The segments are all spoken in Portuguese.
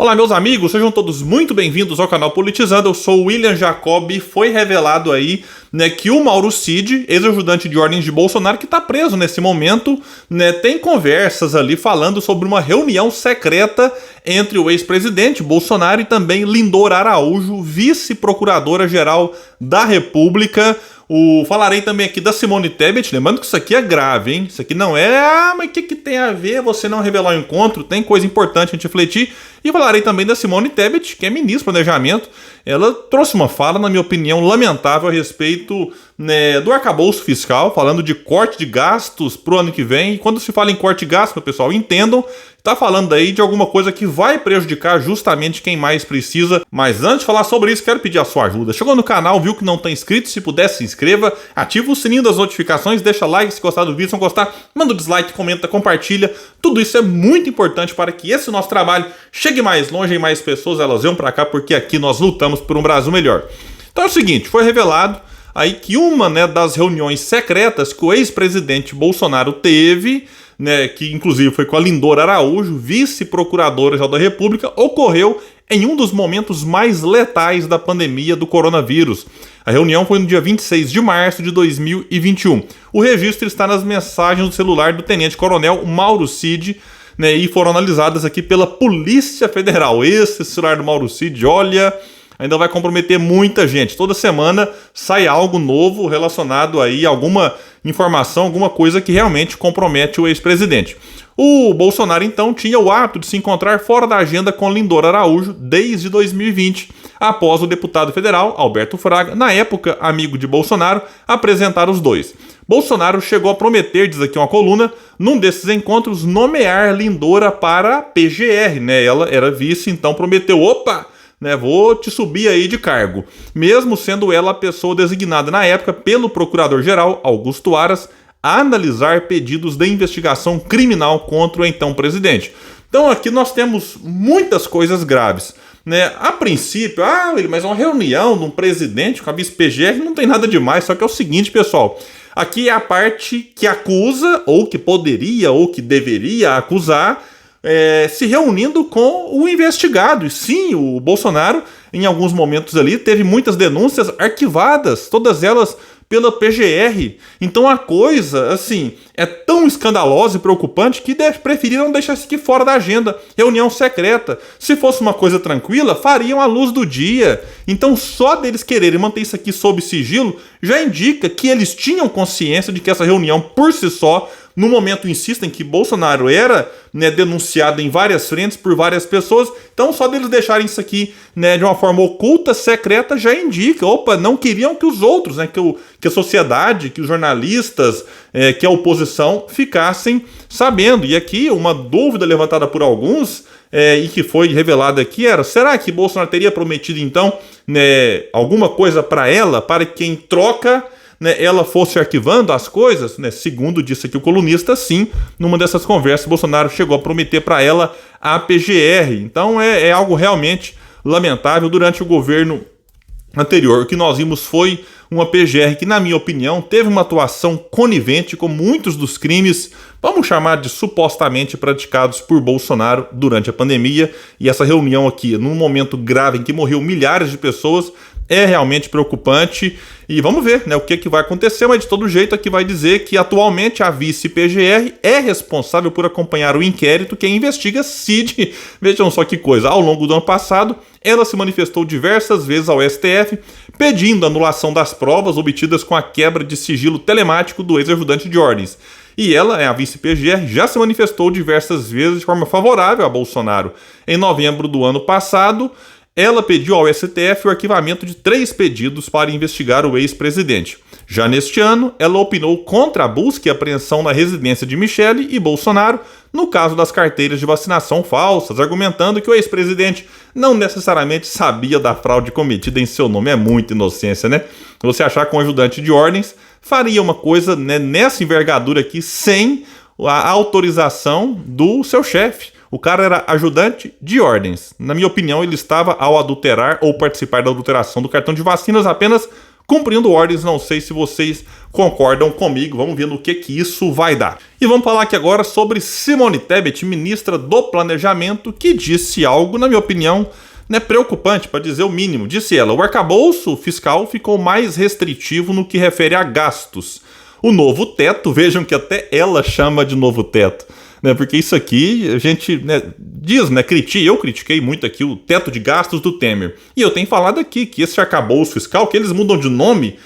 Olá, meus amigos, sejam todos muito bem-vindos ao canal Politizando. Eu sou o William Jacob e foi revelado aí, que o Mauro Cid, ex-ajudante de ordens de Bolsonaro, que está preso nesse momento, tem conversas ali falando sobre uma reunião secreta entre o ex-presidente Bolsonaro e também Lindor Araújo, vice-procuradora-geral da República. Falarei também aqui da Simone Tebet, lembrando que isso aqui é grave, hein? Isso aqui não é, mas o que tem a ver você não revelar o encontro? Tem coisa importante a gente refletir. E falarei também da Simone Tebet, que é ministra do Planejamento. Ela trouxe uma fala, na minha opinião, lamentável a respeito do arcabouço fiscal, falando de corte de gastos pro ano que vem. E quando se fala em corte de gastos, pessoal, entendam, tá falando aí de alguma coisa que vai prejudicar justamente quem mais precisa. Mas antes de falar sobre isso, quero pedir a sua ajuda. Chegou no canal, viu que não tá inscrito? Se puder, se inscreva, ativa o sininho das notificações, deixa like se gostar do vídeo, se não gostar, manda o dislike, comenta, compartilha. Tudo isso é muito importante para que esse nosso trabalho chegue mais longe e mais pessoas elas venham para cá, porque aqui nós lutamos por um Brasil melhor. Então é o seguinte, foi revelado aí que uma das reuniões secretas que o ex-presidente Bolsonaro teve, que inclusive foi com a Lindor Araújo, vice-procuradora-geral da República, ocorreu em um dos momentos mais letais da pandemia do coronavírus. A reunião foi no dia 26 de março de 2021. O registro está nas mensagens do celular do tenente-coronel Mauro Cid, e foram analisadas aqui pela Polícia Federal. Esse celular do Mauro Cid, olha, ainda vai comprometer muita gente. Toda semana sai algo novo relacionado aí a alguma informação, alguma coisa que realmente compromete o ex-presidente. O Bolsonaro, então, tinha o hábito de se encontrar fora da agenda com Lindor Araújo desde 2020, após o deputado federal, Alberto Fraga, na época amigo de Bolsonaro, apresentar os dois. Bolsonaro chegou a prometer, diz aqui uma coluna, num desses encontros, nomear Lindora para PGR, Ela era vice, então prometeu, vou te subir aí de cargo. Mesmo sendo ela a pessoa designada na época pelo procurador-geral, Augusto Aras, a analisar pedidos de investigação criminal contra o então presidente. Então aqui nós temos muitas coisas graves. A princípio, mas uma reunião de um presidente com a vice-PGR não tem nada demais, só que é o seguinte, pessoal, aqui é a parte que acusa, ou que poderia, ou que deveria acusar, se reunindo com o investigado. E sim, o Bolsonaro, em alguns momentos ali, teve muitas denúncias arquivadas, todas elas pela PGR. Então a coisa, assim, é tão escandalosa e preocupante que preferiram deixar isso aqui fora da agenda. Reunião secreta. Se fosse uma coisa tranquila, fariam à luz do dia. Então só deles quererem manter isso aqui sob sigilo já indica que eles tinham consciência de que essa reunião por si só, no momento, insisto, em que Bolsonaro era denunciado em várias frentes por várias pessoas, então só deles deixarem isso aqui de uma forma oculta, secreta, já indica, não queriam que os outros, que a sociedade, que os jornalistas, que a oposição ficassem sabendo. E aqui uma dúvida levantada por alguns, e que foi revelada aqui, era, será que Bolsonaro teria prometido então alguma coisa para ela, para que em troca ela fosse arquivando as coisas? Segundo disse aqui o colunista, sim, numa dessas conversas Bolsonaro chegou a prometer para ela a PGR. Então é algo realmente lamentável. Durante o governo anterior, o que nós vimos foi uma PGR que, na minha opinião, teve uma atuação conivente com muitos dos crimes, vamos chamar de supostamente praticados por Bolsonaro durante a pandemia. E essa reunião aqui, num momento grave em que morreu milhares de pessoas, é realmente preocupante. E vamos ver o que vai acontecer, mas de todo jeito aqui vai dizer que atualmente a vice-PGR é responsável por acompanhar o inquérito que investiga Cid. Vejam só que coisa, ao longo do ano passado ela se manifestou diversas vezes ao STF pedindo anulação das provas obtidas com a quebra de sigilo telemático do ex-ajudante de ordens. E ela, a vice-PGR, já se manifestou diversas vezes de forma favorável a Bolsonaro. Em novembro do ano passado, ela pediu ao STF o arquivamento de 3 pedidos para investigar o ex-presidente. Já neste ano, ela opinou contra a busca e apreensão na residência de Michele e Bolsonaro no caso das carteiras de vacinação falsas, argumentando que o ex-presidente não necessariamente sabia da fraude cometida em seu nome. É muita inocência, Você achar que um ajudante de ordens faria uma coisa nessa envergadura aqui sem a autorização do seu chefe. O cara era ajudante de ordens. Na minha opinião, ele estava ao adulterar ou participar da adulteração do cartão de vacinas apenas cumprindo ordens. Não sei se vocês concordam comigo, vamos ver no que isso vai dar. E vamos falar aqui agora sobre Simone Tebet, ministra do Planejamento, que disse algo, na minha opinião, preocupante, para dizer o mínimo. Disse ela: o arcabouço fiscal ficou mais restritivo no que refere a gastos. O novo teto, vejam que até ela chama de novo teto, porque isso aqui a gente diz, eu critiquei muito aqui o teto de gastos do Temer. E eu tenho falado aqui que esse arcabouço fiscal, que eles mudam de nome,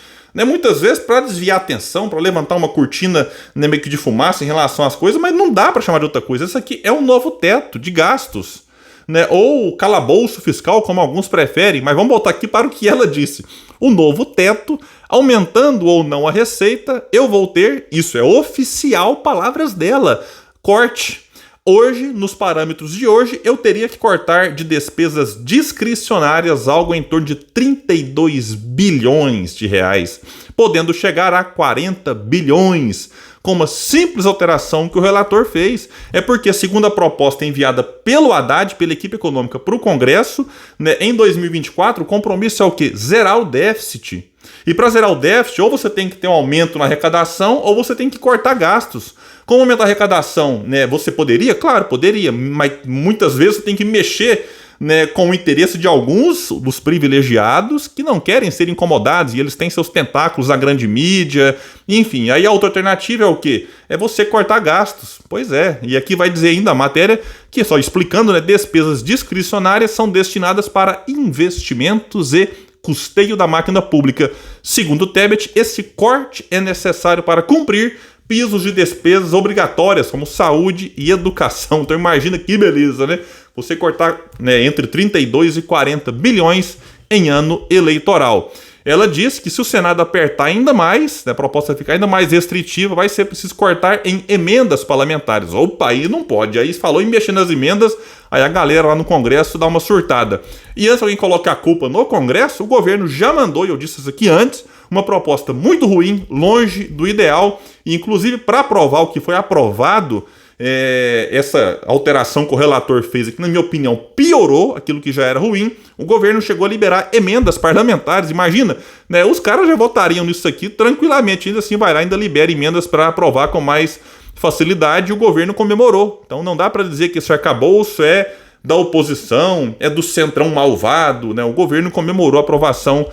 muitas vezes para desviar a atenção, para levantar uma cortina meio que de fumaça em relação às coisas, mas não dá para chamar de outra coisa. Isso aqui é um novo teto de gastos, ou calabouço fiscal, como alguns preferem, mas vamos voltar aqui para o que ela disse. O novo teto, aumentando ou não a receita, eu vou ter, isso é oficial, palavras dela, corte. Hoje, nos parâmetros de hoje, eu teria que cortar de despesas discricionárias algo em torno de 32 bilhões de reais, podendo chegar a 40 bilhões, com uma simples alteração que o relator fez. É porque, segundo a proposta enviada pelo Haddad, pela equipe econômica para o Congresso, em 2024, o compromisso é o quê? Zerar o déficit. E para zerar o déficit, ou você tem que ter um aumento na arrecadação, ou você tem que cortar gastos. Com o aumento da arrecadação, você poderia? Claro, poderia, mas muitas vezes você tem que mexer com o interesse de alguns dos privilegiados que não querem ser incomodados, e eles têm seus tentáculos na grande mídia, enfim. Aí a outra alternativa é o quê? É você cortar gastos. Pois é, e aqui vai dizer ainda a matéria que, só explicando, despesas discricionárias são destinadas para investimentos e custeio da máquina pública. Segundo Tebet, esse corte é necessário para cumprir pisos de despesas obrigatórias, como saúde e educação. Então imagina que beleza, Você cortar entre 32 e 40 bilhões em ano eleitoral. Ela diz que se o Senado apertar ainda mais, a proposta ficar ainda mais restritiva, vai ser preciso cortar em emendas parlamentares. Opa, aí não pode. Aí falou em mexer nas emendas, aí a galera lá no Congresso dá uma surtada. E antes de alguém colocar a culpa no Congresso, o governo já mandou, e eu disse isso aqui antes, uma proposta muito ruim, longe do ideal, e inclusive para aprovar o que foi aprovado, essa alteração que o relator fez aqui, na minha opinião, piorou aquilo que já era ruim. O governo chegou a liberar emendas parlamentares. Imagina, os caras já votariam nisso aqui tranquilamente, ainda assim vai lá, ainda libera emendas para aprovar com mais facilidade, e o governo comemorou. Então não dá para dizer que esse arcabouço é da oposição, é do centrão malvado, O governo comemorou a aprovação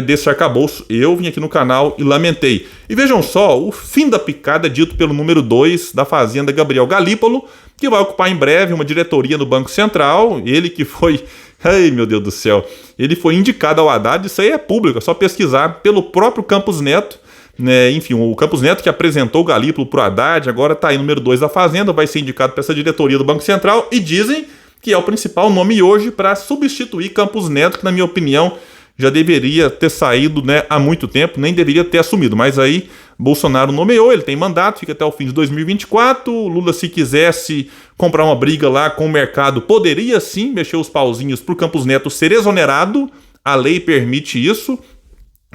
desse arcabouço. Eu vim aqui no canal e lamentei. E vejam só, o fim da picada é dito pelo número 2 da Fazenda, Gabriel Galípolo, que vai ocupar em breve uma diretoria no Banco Central. Ele que foi, ai meu Deus do céu, ele foi indicado ao Haddad, isso aí é público, é só pesquisar, pelo próprio Campos Neto. Enfim, o Campos Neto, que apresentou o Galípolo para o Haddad, agora está aí número 2 da Fazenda, vai ser indicado para essa diretoria do Banco Central, e dizem que é o principal nome hoje para substituir Campos Neto, que na minha opinião já deveria ter saído há muito tempo, nem deveria ter assumido, mas aí Bolsonaro nomeou, ele tem mandato, fica até o fim de 2024, Lula, se quisesse comprar uma briga lá com o mercado, poderia sim mexer os pauzinhos para o Campos Neto ser exonerado, a lei permite isso,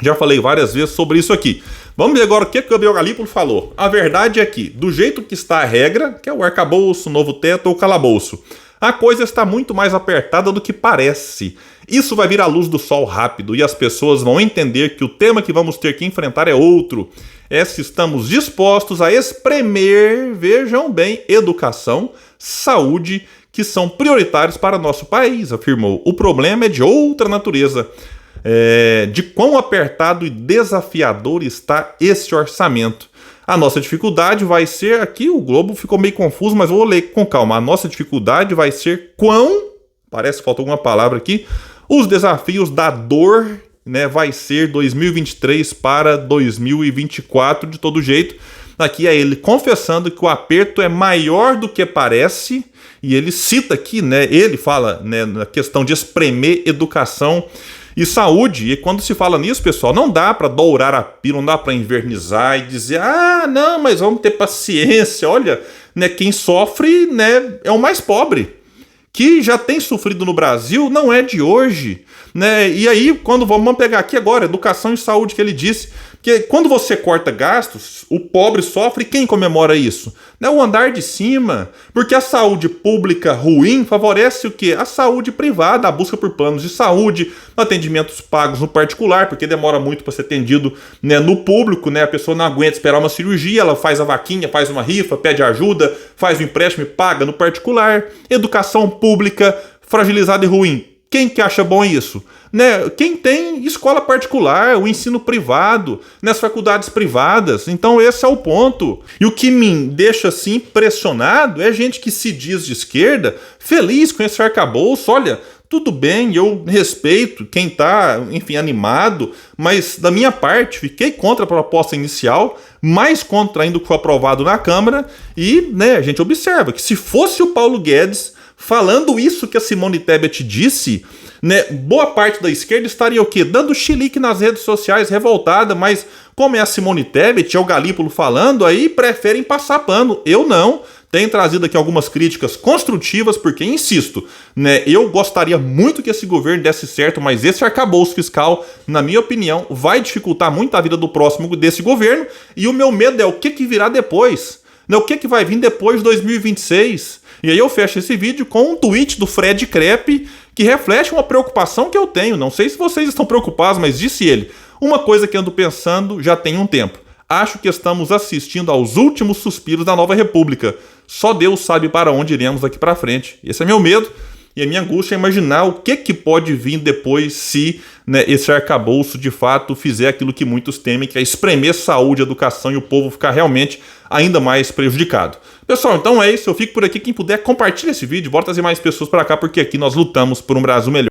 já falei várias vezes sobre isso aqui. Vamos ver agora o que o Gabriel Galípolo falou. A verdade é que, do jeito que está a regra, que é o arcabouço, novo teto ou calabouço, a coisa está muito mais apertada do que parece. Isso vai vir à luz do sol rápido e as pessoas vão entender que o tema que vamos ter que enfrentar é outro. É se estamos dispostos a espremer, vejam bem, educação, saúde, que são prioritários para nosso país, afirmou. O problema é de outra natureza. De quão apertado e desafiador está esse orçamento. A nossa dificuldade vai ser, aqui o Globo ficou meio confuso, mas vou ler com calma. A nossa dificuldade vai ser parece que faltou alguma palavra aqui, os desafios da dor, vai ser 2023 para 2024 de todo jeito. Aqui é ele confessando que o aperto é maior do que parece, e ele cita aqui, ele fala na questão de espremer educação e saúde. E quando se fala nisso, pessoal, não dá para dourar a pílula, não dá para invernizar e dizer, não, mas vamos ter paciência, olha, quem sofre, é o mais pobre, que já tem sofrido no Brasil, não é de hoje, E aí, quando vamos pegar aqui agora, educação e saúde, que ele disse, Porque quando você corta gastos, o pobre sofre e quem comemora isso? É o andar de cima. Porque a saúde pública ruim favorece o quê? A saúde privada, a busca por planos de saúde, atendimentos pagos no particular, porque demora muito para ser atendido, né, no público, né? A pessoa não aguenta esperar uma cirurgia, ela faz a vaquinha, faz uma rifa, pede ajuda, faz um empréstimo e paga no particular. Educação pública fragilizada e ruim. Quem que acha bom isso? Né? Quem tem escola particular, o ensino privado, nas faculdades privadas. Então esse é o ponto. E o que me deixa assim impressionado é gente que se diz de esquerda, feliz com esse arcabouço. Olha, tudo bem, eu respeito quem está, enfim, animado, mas da minha parte fiquei contra a proposta inicial, mais contra ainda o que foi aprovado na Câmara. E, né, a gente observa que se fosse o Paulo Guedes falando isso que a Simone Tebet disse, né, boa parte da esquerda estaria o quê? Dando chilique nas redes sociais, revoltada, mas como é a Simone Tebet, é o Galípolo falando, aí preferem passar pano. Eu não. Tenho trazido aqui algumas críticas construtivas, porque, insisto, né, eu gostaria muito que esse governo desse certo, mas esse arcabouço fiscal, na minha opinião, vai dificultar muito a vida do próximo desse governo, e o meu medo é o que virá depois. Né, o que vai vir depois de 2026? E aí eu fecho esse vídeo com um tweet do Fred Crepe que reflete uma preocupação que eu tenho. Não sei se vocês estão preocupados, mas disse ele: uma coisa que ando pensando já tem um tempo. Acho que estamos assistindo aos últimos suspiros da nova república. Só Deus sabe para onde iremos daqui para frente. Esse é meu medo. E a minha angústia é imaginar o que pode vir depois se, né, esse arcabouço de fato fizer aquilo que muitos temem, que é espremer saúde, educação e o povo ficar realmente ainda mais prejudicado. Pessoal, então é isso. Eu fico por aqui. Quem puder, compartilha esse vídeo. Bora trazer mais pessoas para cá, porque aqui nós lutamos por um Brasil melhor.